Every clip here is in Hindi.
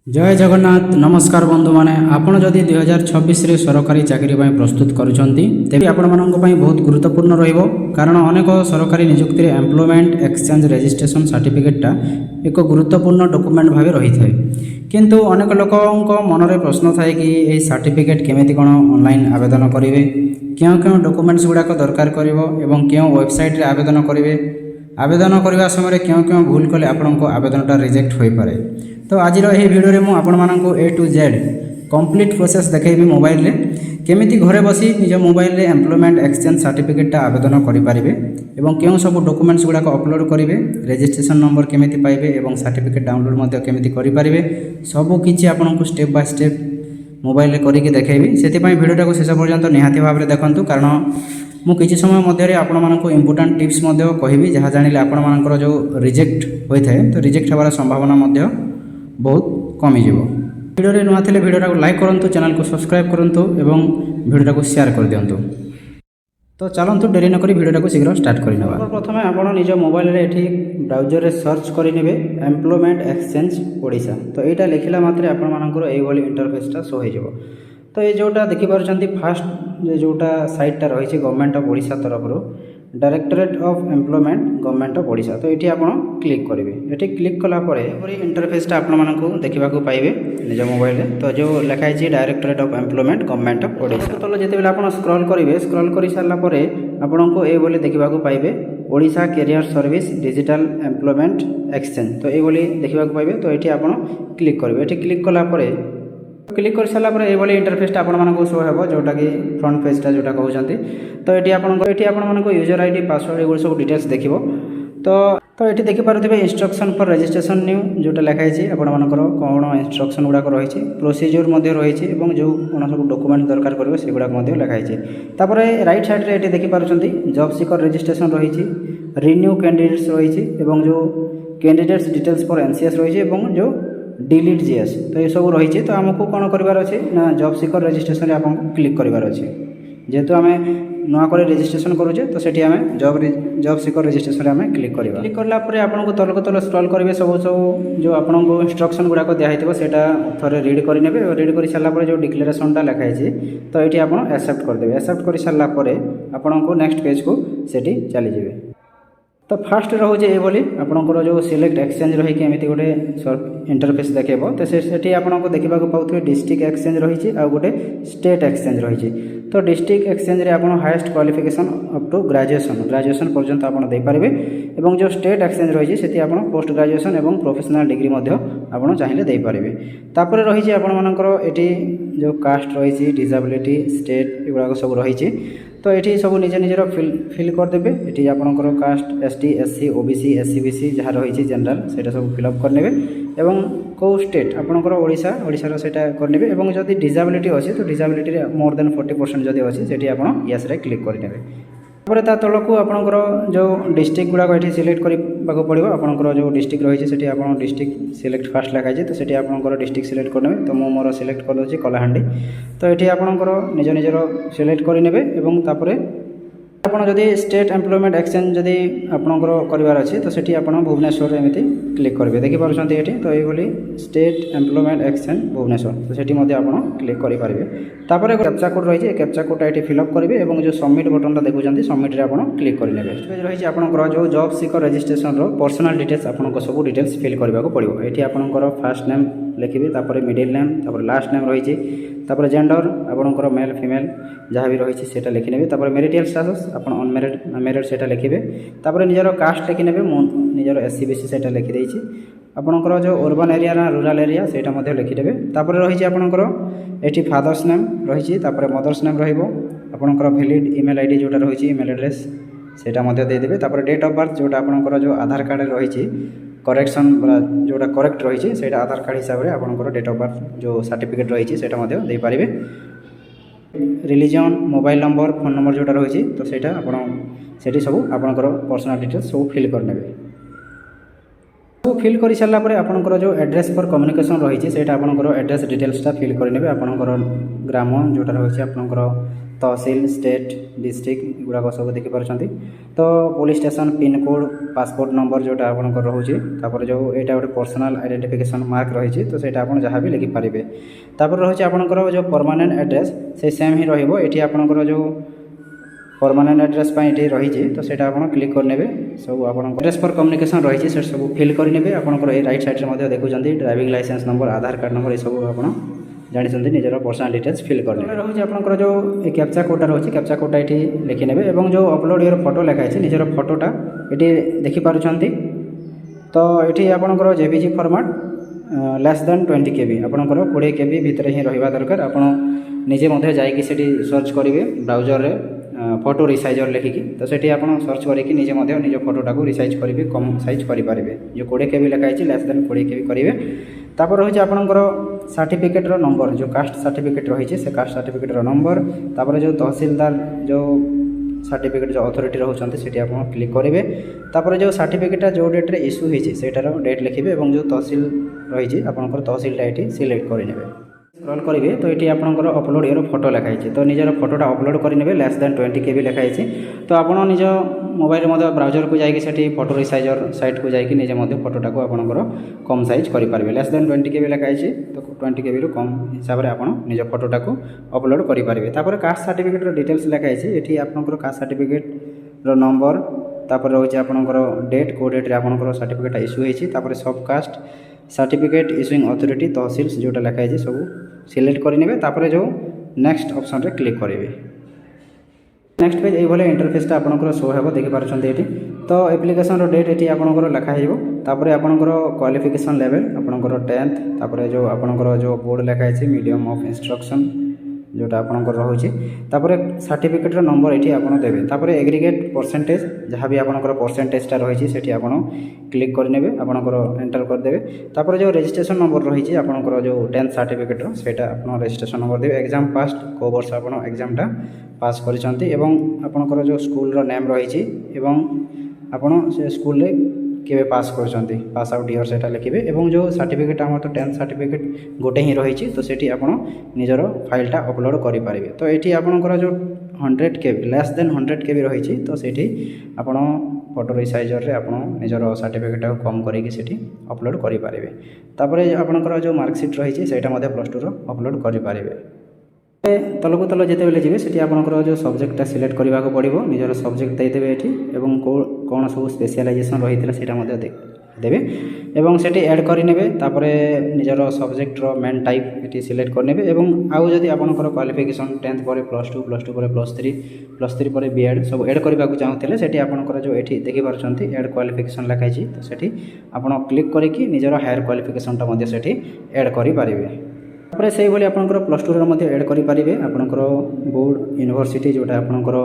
जय जगन्नाथ नमस्कार बंधु माने आपण जदि 2026 रे सरकारी चाकरी पई प्रस्तुत करूछंती तेबे आपण मानक पई बहुत गुरुत्वपूर्ण रहइबो कारण अनेक सरकारी नियुक्ति रे एम्प्लॉयमेंट एक्सचेंज रजिस्ट्रेशन सर्टिफिकेट टा एक गुरुत्वपूर्ण डॉक्यूमेंट भाबे रही थाए किंतु अनेक लोकक मन रे प्रश्न थाए कि एही सर्टिफिकेट केमिति कोन ऑनलाइन आवेदन करिवे क्यों डॉक्यूमेंट्स गुडाक दरकार करिवो एवं क्यों वेबसाइट रे आवेदन करिवे आवेदन करने समय क्यों भूल कले आपको आवेदनटा रिजेक्ट हो पारे। तो आज भिडियो में आपण मानक ए टू जेड कंप्लीट प्रोसेस देखी मोबाइल रे केमिति घरे बसी निज मोबाइल रे एम्प्लॉयमेंट एक्सचेंज सर्टिफिकेट आवेदन करेंगे एवं क्यों सब डॉक्यूमेंट्स गुड़ाक अपलोड करेंगे रजिस्ट्रेशन नंबर केमिति पाइबे एवं सर्टिफिकेट डाउनलोड केमिति करेंगे सबकि आपको स्टेप बाय स्टेप मोबाइल रे करके देखेबी से भिडियोटा को शेष पर्यंत निहाती भाव में देखूँ कारण मु किसी समय मध्य आपण मानक इंपोर्टेंट टिप्स कहि जहाँ जानिले आपण मानकर जो रिजेक्ट होता है तो रिजेक्ट होवार संभावना बहुत कमिज वीडियो रे नुआ थे वीडियोटा को लाइक करूँ चैनल को सब्सक्राइब करूँ एवं वीडियोटा को शेयर कर दिंतु। तो चलतु डेरी नक वीडियोटा को शीघ्र स्टार्ट करने प्रथम आप निज मोबाइल रे एठी ब्राउजर रे सर्च करेंगे एम्प्लॉयमेंट एक्सचेंज ओडिशा तो यहाँ लिखला मात्रे आपण मानकर एभली इंटरफेसटा शो हो। तो ये जोटा देखिपुंट फास्ट जोटा साइटा रही गवर्नमेंट ऑफ ओडिशा तरफ directorate of employment government of Odisha तो ये आप क्लिक करेंगे ये क्लिक कलापर इंटरफेसटा आपण देखा पाइबे निज मोबाइल तो जो लिखाई directorate of employment government of Odisha तो जिते आप स्क्रॉल करेंगे स्क्रॉल कर सारापर आपको ये देखा पाइबे Odisha career service digital employment exchange तो ये देखा पाइबे तो ये आप क्लिक करेंगे ये क्लिक कलापर क्लिक कर सारापर ये इंटरफेसटा आपको शो हो जोटा कि फ्रंट पेजटा जोटा कहते तो ये आपको यूजर आईडी पासवर्ड ये सब डिटेल्स देखो तो ये देखिपे इंस्ट्रक्शन फॉर रजिस्ट्रेशन न्यू जोटा लिखाई आपर कौन इंस्ट्रक्शन गुड़ाक रही प्रोसीजर रही जो कौन सब डॉक्यूमेंट दरकार करेंगे से गुड़ाक लिखाई तापर राइट साइड रे देखिपुंट जॉब सीकर रजिस्ट्रेशन रही रिन्यू कैंडिडेट्स रही जो कैंडिडेट्स डिटेल्स फॉर एनसीएस रही जो डिलीट जीएस तो ये सब रही तो आमको कौन करार अच्छे ना जॉब सीकर रजिस्ट्रेशन आपको क्लिक करार अच्छे जेहेतु आम नुआ कर रजिस्ट्रेशन करुचे तो सेठी आम जॉब सीकर रजिस्ट्रेशन आम क्लिक करवा क्लिक करापर आपको तलक तल स्क्रॉल करेंगे सब जो आपको इंस्ट्रक्शन गुड़ाक दिखाई सेटा थे रीड करेंगे रीड कर सारापर जो डिक्लेरेशनटा लिखाई तो ये आप एक्सेप्ट करदे एक्सेप्ट कर सारापर आपको नेक्स्ट पेज को सेठी चली जाए। तो फास्ट रोचे ये आपंकर जो सिलेक्ट एक्सचेंज रही एमती गोटे इंटरफेस देखेब तो से आपको देखा पाते डिस्ट्रिक्ट एक्सचेंज रही गोटे स्टेट एक्सचेंज रही तो डिस्ट्रिक्ट एक्सचेंज रे आपन highest qualification up to graduation पर्यंत आपन दे पारिबे एवं जो स्टेट एक्सचेंज रही से आपन पोस्ट ग्रेजुएशन एवं प्रोफेशनल डिग्री आपन चाहिए दे पारिबे। तापर रही आपन मानकर एटी जो कास्ट रही डिसेबिलिटी स्टेट एगुड़ा सब रही तो ये सब निजे निजर फिल करदे ये आपंकर caste ST SC OBC SC BC जहाँ रही जनरल से सब फिलअप करने एवं कौ स्टेट आपंकर ओडिशा ओडिशार सेटा करने एवं जदि डिसेबिलिटी अच्छी तो डिसेबिलिटी मोर देन 40% जदि अच्छी से आप यस रे क्लिक करेंगे। तापर ता तलक आपंकर जो डिस्ट्रिक्ट गुड़ाक ये सिलेक्ट करने पड़ो आपंकर जो डिस्ट्रिक्ट रही है आप डिस्ट्रिक्ट सिलेक्ट फास्ट लिखाई तो से आपंकर डिस्ट्रिक्ट सिलेक्ट करने तो मु मोर सिलेक्ट कर कलाहांडी तो ये आपंकर निज निजर सिलेक्ट करने तापर आपड़ जदि स्टेट एम्प्लॉयमेंट एक्सचेंज जदि आपंकर करार अच्छे तो सेठी आप भुवनेश्वर एमती क्लिक करेंगे देखिपुंट ये तो ये स्टेट एम्प्लॉयमेंट एक्सचेंज भुवनेश्वर तो सेठी आप क्लिक करेंगे। तापर कैप्चा कोड रही है कैप्चा कोडा ये फिलअप करेंगे और जो सबमिट बटनटा देखुं सबमिट रे आप क्लिक करेंगे। पेज रही है आपंकर जो job seeker registration personal details आपको सब डिटेल्स फिल करने पड़ो ये आपंकर फास्ट नेम लिखिए तापर मिडिल नेम तापर लास्ट नेम रही तापर जेंडर आपंकर मेल फीमेल जहाँ भी रही है लिखिने तापर मैरिटल स्टेटस आप अनमेरिड मैरिड से लिखे तापर निजर कास्ट लिखिने निजर एससी बीसी से लिखिदे आपंकर जो अर्बन एरिया ना रूराल एरिया से लिखिदेवे तापर रही आपंकर ये फादर्स नेम रही मदर्स नेम रहा वैलिड ईमेल आईडी जोटा रही ईमेल एड्रेस से देदेवे तापर डेट ऑफ बर्थ जोटा आपंकर जो आधार कार्ड रही करेक्शन जोटा करेक्ट रही है आधार कार्ड हिसाब से आपंकर डेट ऑफ बर्थ जो सर्टिफिकेट रही है पारे religion mobile number phone number जोटा रही तो सेटा आपड़ी सब आपंकर पर्सनल डिटेल्स सब फिल करने सब फिल कर सारापर आपंकर जो एड्रेस फॉर कम्युनिकेशन रही है आपंकर एड्रेस डिटेल्सटा फिल करने आपंकर ग्राम जोटा रही है आपंकर तहसिल स्टेट डिस्ट्रिक्ट गुड़ाक सब देखिपारे। तो police station pin code passport number जोटा आपंकर रोचे जो यहाँ गोटे पर्सनाल आइडेंटिफिकेशन मार्क रही तो सहीटा आप जहाँ भी लिखिपारे। तापर रोचे आपंकर जो परमानेंट एड्रेस से सेम ही रही आपंकर जो परमानेंट एड्रेस ये रही तो सहीटा आप क्लिक करने सब आप एड्रेस फॉर कम्युनिकेशन रही से सब फिल करेंगे। आपंकर ये राइट साइड देखुं driving license number Aadhaar card number ये सब आप जानी निजर पर्सनाल डिटेल्स फिल करने रोचे आपंकर जो कैप्चा कोडा रोचे कैप्चा कोडा ये लिखिने और जो अपलोड योर फोटो लिखाई निजर फोटोटा ये देखिपार। तो ये आपंकर JPG format less than 20 KB आपंकर 20 KB भितर ही रहा दरकार। आप निजे जाकि सर्च करेंगे ब्राउजर रे फोटो रिसाइजर लिखिकी तो सेठी आप सर्च करके निजे निज फोटोटा को रिसाइज करेंगे कम साइज करेंगे। जो 20 KB लिखाई लेस देन 20 KB करेंगे। तापर रही आपंकर सर्टिफिकेट नंबर जो कास्ट सर्टिफिकेट रही से कास्ट सर्टिफिकेट नंबर तापर जो तहसीलदार जो सर्टिफिकेट जो अथॉरिटी रोचे से आप क्लिक करेंगे। तापर जो सर्टिफिकेटा जो डेट्रे इश्यू होती सेटार डेट लिखिए और जो तहसील रही आपंकर तहसीलटा ये सिलेक्ट करेंगे। स्क्रॉल करेंगे तो ये आपंकर अपलोड योर फोटो लिखाई तो निजर फोटोटा अपलोड करेंगे लेस देन 20 KB लिखाई। तो आप निज मोबाइल ब्राउजर को जाकि फोटो रिसाइजर साइट को जाकि निजे फोटोटा को आपंकर कम साइज करेंगे। लेस देन 20 KB लिखाई तो 20 KB रु कम हिसाब से आप निज फोटोटा को अपलोड करेंगे। तापर कास्ट सर्टिफिकेट डिटेल्स लिखाई ये आपंकर कास्ट सर्टिफिकेट नंबर तापर रोचे आपंकर डेट को डेट आपंकर सर्टिफिकेट इश्यू होती सब कास्ट सर्टिफिकेट इश्यूइंग अथॉरिटी तहसील जोटा लिखाई सब सिलेक्ट करेंगे। तापर जो नेक्स्ट ऑप्शन रे क्लिक करेंगे। नेक्स्ट पेज ये इंटरफेसटा आपंकर शो हो देखिपारे। तो एप्लिकेशन डेट ये आपंकर लिखाई तापर आपंकर क्वालिफिकेशन लेवल आपंकर 10th तापर जो आपंकर जो बोर्ड लिखाई मीडियम ऑफ इंस्ट्रक्शन जोटा आपंकर रोचे तापर सर्टिफिकेट नंबर ये आप देवे। तापर एग्रीगेट परसेंटेज जहाँ भी आपंकर परसेंटेजटा रही से आप क्लिक करेंगे आपंकर एंटर करदे। तापर जो रजिस्ट्रेशन नंबर रही आपंकर जो 10th सर्टिफिकेट सेटा आप रजिस्ट्रेशन नंबर देवे। एग्जाम पास्ट को वर्ष आप एग्जामटा पास करछंती एवं आपंकर जो स्कूल नेम रही आपन से स्कूल केवे पास करछंती पास आउट ईयर सेटा लिखिबे। एवं जो सर्टिफिकेट आम तो 10th सर्टिफिकेट गोटे ही रही तो सेठी आपण निजर फाइलटा अपलोड करि पारिबे। तो एठी आपनकर जो 100 KB लेस देन 100 KB रही तो सेठी आपण फोटो रिसाइजर रे आपण निजर सर्टिफिकेट को कम करिकि सेठी अपलोड करि पारिबे। तापर आपनकर जो मार्कशीट रही सेटा मध्ये +2 रो अपलोड करि पारिबे। तलको तल जिते जी से आपंकर जो सब्जेक्टा सिलेक्ट करने को पड़ो निजर सब्जेक्ट देदेवे ये कौन सब स्पेशलाइजेशन रही है देवे एवं सेठी ऐड करेंगे। तापर निजर सब्जेक्टर मेन टाइप ये सिलेक्ट करेंगे। आउ जदि आपंकर क्वालिफिकेशन 10th पर +2 पर +3 पर B.Ed सब ऐड करने को चाहूँगे से आपंकर जो ये देखिपारे ऐड क्वालिफिकेशन लिखाई तो सेठी आप क्लिक करके निजर हायर क्वालिफिकेशनटा से ऐड करेंगे। तापर से भाई आपंकर +2 ऐड करेंगे आपंकर बोर्ड यूनिवर्सिटी जोटा आपंकर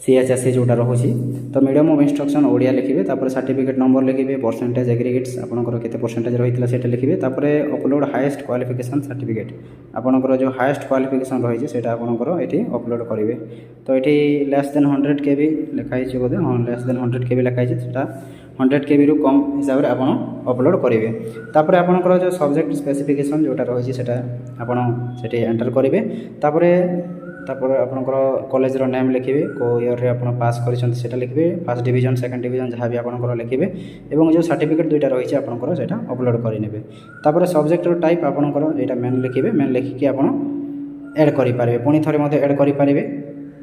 CHSE जोटा रोचे तो मीडियम ऑफ इंस्ट्रक्शन ओडिया लिखिए। तापर सर्टिफिकेट नंबर लिखिए परसेंटेज एग्रीगेट्स आपंकर केते परसेंटेज रही है लिखिए। तापर अपलोड हाईएस्ट क्वालिफिकेशन सर्टिफिकेट आपंकर जो हाईएस्ट क्वालिफिकेशन रही है आपंकर ये अपलोड करेंगे। तो ये लेस देन 100 KB लिखाई बोधे हाँ लेस देन 100 KB लिखाई 100 KB रु कम हिसाब से आप अपलोड करेंगे। तापर आपंकर जो सब्जेक्ट स्पेसिफिकेशन जोटा रही है आपड़ी एंटर करेंगे। तापर आपंकर कॉलेज रो नेम लिखिए को ईयर रे आपन पास कर लिखिए फर्स्ट डिवीजन सेकंड डिवीजन जहाँ भी आपंकर लिखिए और जो सर्टिफिकेट दुईटा रही है आपंकर से अपलोड करेंगे। तापर सब्जेक्ट टाइप आपंकर यहाँ मेन लिखिए मेन लिखिकी आप ऐड करेंगे पुणी थे ऐड करेंगे।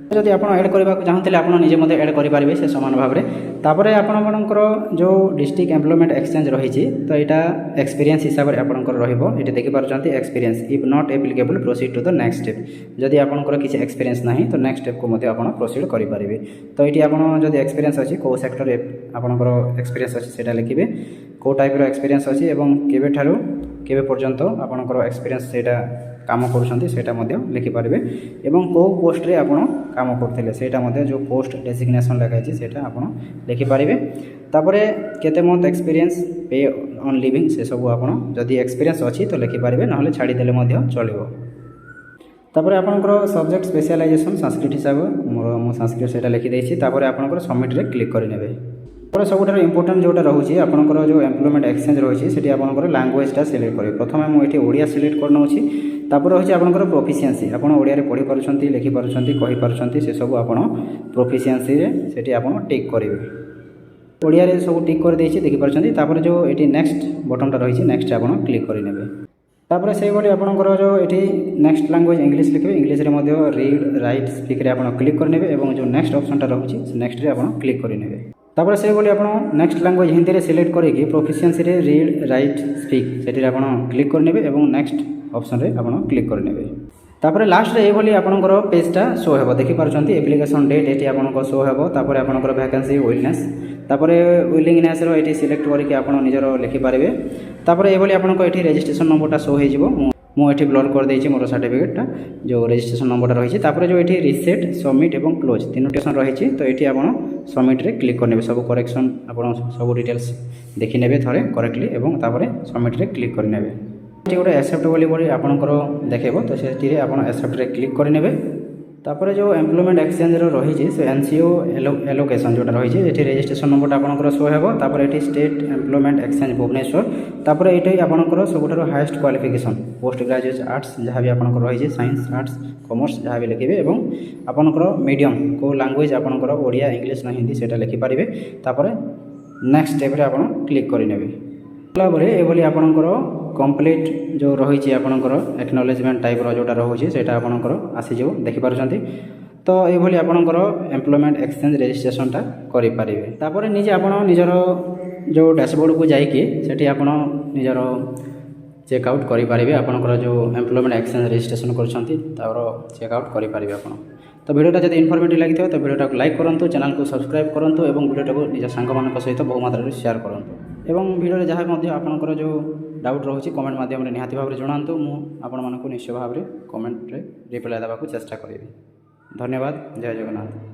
जदि आप ऐड करने चाहते आप निजे ऐड करेंगे से समान भाव में। तापर आपंकर जो डिस्ट्रिक्ट एम्प्लॉयमेंट एक्सचेंज रही तो यहाँ एक्सपीरियंस हिसाब से आपंकर रही देखिपारे experience if not applicable proceed to the next step जदि आपंकर किसी एक्सपीरियंस ना तो नेक्स्ट स्टेप को आप प्रोसीड करेंगे। तो ये आपड़ी एक्सपीरियंस अच्छी कौ सेक्टर आपंकर एक्सपीरियंस अच्छी से लिखिए कौ टाइप एक्सपीरियंस अच्छी और केबे ठारू केबे पर्यंत आपंकर एक्सपीरियंस से काम करें लिखिपारे एवं कौ पोस्ट रे आपन काम करते से जो पोस्ट डेजिग्नेशन लिखाई से आप लिखिपारे। तापर केते मंथ एक्सपीरियंस पे ऑन लिविंग से सब आप जदि एक्सपीरियंस अच्छी तो लिखिपारे ना छाड़ीदेले चलो। तापर आपंकर सब्जेक्ट स्पेशलाइजेशन संस्कृत हिसाब मोर संस्कृत से लिखिदे। तापर आपंकर सबमिट रे क्लिक करेंगे। तापर सबुठ इंपोर्टेंट जोटा रोचे आपंकर जो एम्प्लॉयमेंट एक्सचेंज रही है आपंकर लैंग्वेजटा सिलेक्ट करेंगे। प्रथम मुझे ओडिया सिलेक्ट करना ତାପରେ ହେଉଛି ଆପଣଙ୍କର ପ୍ରୋଫିସିଏନ୍ସି, ଆପଣ ଓଡ଼ିଆରେ ପଢ଼ିପାରୁଛନ୍ତି, ଲେଖିପାରୁଛନ୍ତି, କହିପାରୁଛନ୍ତି, ସେସବୁ ଆପଣ ପ୍ରୋଫିସିଏନ୍ସିରେ ସେଠି ଆପଣ ଟିକ୍ କରିବେ। ଓଡ଼ିଆରେ ସବୁ ଟିକ୍ କରିଦେଇଛି ଦେଖିପାରୁଛନ୍ତି। ତାପରେ ଯେଉଁ ଏଠି ନେକ୍ସଟ ବଟନଟା ରହିଛି, ନେକ୍ସଟ ଆପଣ କ୍ଲିକ୍ କରିନେବେ। ତାପରେ ସେଇଭଳି ଆପଣଙ୍କର ଯେଉଁ ଏଠି ନେକ୍ସଟ ଲାଙ୍ଗୁଏଜ ଇଂଲିଶ ଲେଖିବେ, ଇଂଲିଶରେ ମଧ୍ୟ ରିଡ୍ ରାଇଟ୍ ସ୍ପିକ୍ରେ ଆପଣ କ୍ଲିକ୍ କରିନେବେ ଏବଂ ଯେଉଁ ନେକ୍ସଟ ଅପସନଟା ରହୁଛି ସେ ନେକ୍ସଟରେ ଆପଣ କ୍ଲିକ୍ କରିନେବେ। ତାପରେ ସେଇଭଳି ଆପଣ ନେକ୍ସଟ ଲାଙ୍ଗୁଏଜ ହିନ୍ଦୀରେ ସିଲେକ୍ଟ କରିକି ପ୍ରୋଫିସିଏନ୍ସିରେ ରିଡ୍ ରାଇଟ୍ ସ୍ପିକ୍ ସେଠିରେ ଆପଣ କ୍ଲିକ୍ କରିନେବେ ଏବଂ ନେକ୍ସଟ ଅପସନରେ ଆପଣ କ୍ଲିକ୍ କରିନେବେ। ତାପରେ ଲାଷ୍ଟରେ ଏଇଭଳି ଆପଣଙ୍କର ପେଜଟା ଶୋ ହେବ, ଦେଖିପାରୁଛନ୍ତି ଆପ୍ଲିକେସନ୍ ଡେଟ୍ ଏଠି ଆପଣଙ୍କ ଶୋ ହେବ। ତାପରେ ଆପଣଙ୍କର ଭ୍ୟାକେନ୍ସି ୱିଲନେସ୍, ତାପରେ ୱିଲିଙ୍ଗନେସ୍ର ଏଠି ସିଲେକ୍ଟ କରିକି ଆପଣ ନିଜର ଲେଖିପାରିବେ। ତାପରେ ଏଇଭଳି ଆପଣଙ୍କ ଏଠି ରେଜିଷ୍ଟ୍ରେସନ୍ ନମ୍ବରଟା ଶୋ ହୋଇଯିବ। ମୁଁ ଏଠି ବ୍ଲର୍ କରିଦେଇଛି ମୋର ସାର୍ଟିଫିକେଟଟା, ଯେଉଁ ରେଜିଷ୍ଟ୍ରେସନ୍ ନମ୍ବରଟା ରହିଛି। ତାପରେ ଯେଉଁ ଏଠି ରିସେଟ୍, ସବମିଟ୍ ଏବଂ କ୍ଲୋଜ୍ ତିନୋଟି ଅପସନ୍ ରହିଛି, ତ ଏଠି ଆପଣ ସବମିଟ୍ରେ କ୍ଲିକ୍ କରିନେବେ। ସବୁ କରେକ୍ସନ୍ ଆପଣ ସବୁ ଡିଟେଲ୍ସ ଦେଖିନେବେ ଥରେ କରେକ୍ଟଲି ଏବଂ ତାପରେ ସବମିଟ୍ରେ କ୍ଲିକ୍ କରିନେବେ। ଏଠି ଗୋଟେ ଆକ୍ସେପ୍ଟ ବୋଲି ଆପଣଙ୍କର ଦେଖେଇବ, ତ ସେଥିରେ ଆପଣ ଆକ୍ସେପ୍ଟରେ କ୍ଲିକ୍ କରିନେବେ। ତାପରେ ଯେଉଁ ଏମ୍ପ୍ଲୟମେଣ୍ଟ ଏକ୍ସଚେଞ୍ଜର ରହିଛି ସେ ଏନ୍ସିଓ ଏଲୋକେସନ୍ ଯେଉଁଟା ରହିଛି, ଏଠି ରେଜିଷ୍ଟ୍ରେସନ୍ ନମ୍ବରଟା ଆପଣଙ୍କର ଶୋ ହେବ। ତାପରେ ଏଠି ଷ୍ଟେଟ୍ ଏମ୍ପ୍ଲୟମେଣ୍ଟ ଏକ୍ସଚେଞ୍ଜ ଭୁବନେଶ୍ୱର, ତାପରେ ଏଇଠି ଆପଣଙ୍କର ସବୁଠାରୁ highest qualification post graduate arts ଯାହା ବି ଆପଣଙ୍କର ରହିଛି, ସାଇନ୍ସ, ଆର୍ଟ୍ସ, କମର୍ସ ଯାହା ବି ଲେଖିବେ ଏବଂ ଆପଣଙ୍କର ମିଡ଼ିୟମ୍ କେଉଁ ଲାଙ୍ଗୁଏଜ ଆପଣଙ୍କର ଓଡ଼ିଆ, ଇଂଲିଶ ନା ହିନ୍ଦୀ ସେଇଟା ଲେଖିପାରିବେ। ତାପରେ ନେକ୍ସଟ ଷ୍ଟେପ୍ରେ ଆପଣ କ୍ଲିକ୍ କରିନେବେ। ପରେ ଏଭଳି ଆପଣଙ୍କର କମ୍ପ୍ଲିଟ୍ ଯେଉଁ ରହିଛି ଆପଣଙ୍କର ଏକ୍ନୋଲେଜମେଣ୍ଟ ଟାଇପ୍ର ଯେଉଁଟା ରହୁଛି ସେଇଟା ଆପଣଙ୍କର ଆସିଯିବ, ଦେଖିପାରୁଛନ୍ତି। ତ ଏଇଭଳି ଆପଣଙ୍କର ଏମ୍ପ୍ଲୟମେଣ୍ଟ ଏକ୍ସଚେଞ୍ଜ ରେଜିଷ୍ଟ୍ରେସନଟା କରିପାରିବେ। ତାପରେ ନିଜେ ଆପଣ ନିଜର ଯେଉଁ ଡ୍ୟାସବୋର୍ଡ଼କୁ ଯାଇକି ସେଠି ଆପଣ ନିଜର ଚେକ୍ଆଉଟ୍ କରିପାରିବେ। ଆପଣଙ୍କର ଯେଉଁ ଏମ୍ପ୍ଲୟମେଣ୍ଟ ଏକ୍ସଚେଞ୍ଜ ରେଜିଷ୍ଟ୍ରେସନ କରିଛନ୍ତି ତାର ଚେକ୍ଆଉଟ୍ କରିପାରିବେ ଆପଣ। ତ ଭିଡ଼ିଓଟା ଯଦି ଇନଫର୍ମେଟିଭ୍ ଲାଗିଥିବ ତ ଭିଡ଼ିଓଟାକୁ ଲାଇକ୍ କରନ୍ତୁ, ଚ୍ୟାନେଲକୁ ସବସ୍କ୍ରାଇବ୍ କରନ୍ତୁ ଏବଂ ଭିଡ଼ିଓଟାକୁ ନିଜ ସାଙ୍ଗମାନଙ୍କ ସହିତ ବହୁ ମାତ୍ରାରେ ସେୟାର କରନ୍ତୁ। ଏବଂ ଭିଡ଼ିଓରେ ଯାହା ମଧ୍ୟ ଆପଣଙ୍କର ଯେଉଁ ଡାଉଟ୍ ରହୁଛି କମେଣ୍ଟ ମାଧ୍ୟମରେ ନିହାତି ଭାବରେ ଜଣାନ୍ତୁ। ମୁଁ ଆପଣମାନଙ୍କୁ ନିଶ୍ଚୟ ଭାବରେ କମେଣ୍ଟରେ ରିପ୍ଲାଏ ଦେବାକୁ ଚେଷ୍ଟା କରିବି। ଧନ୍ୟବାଦ। ଜୟ ଜଗନ୍ନାଥ।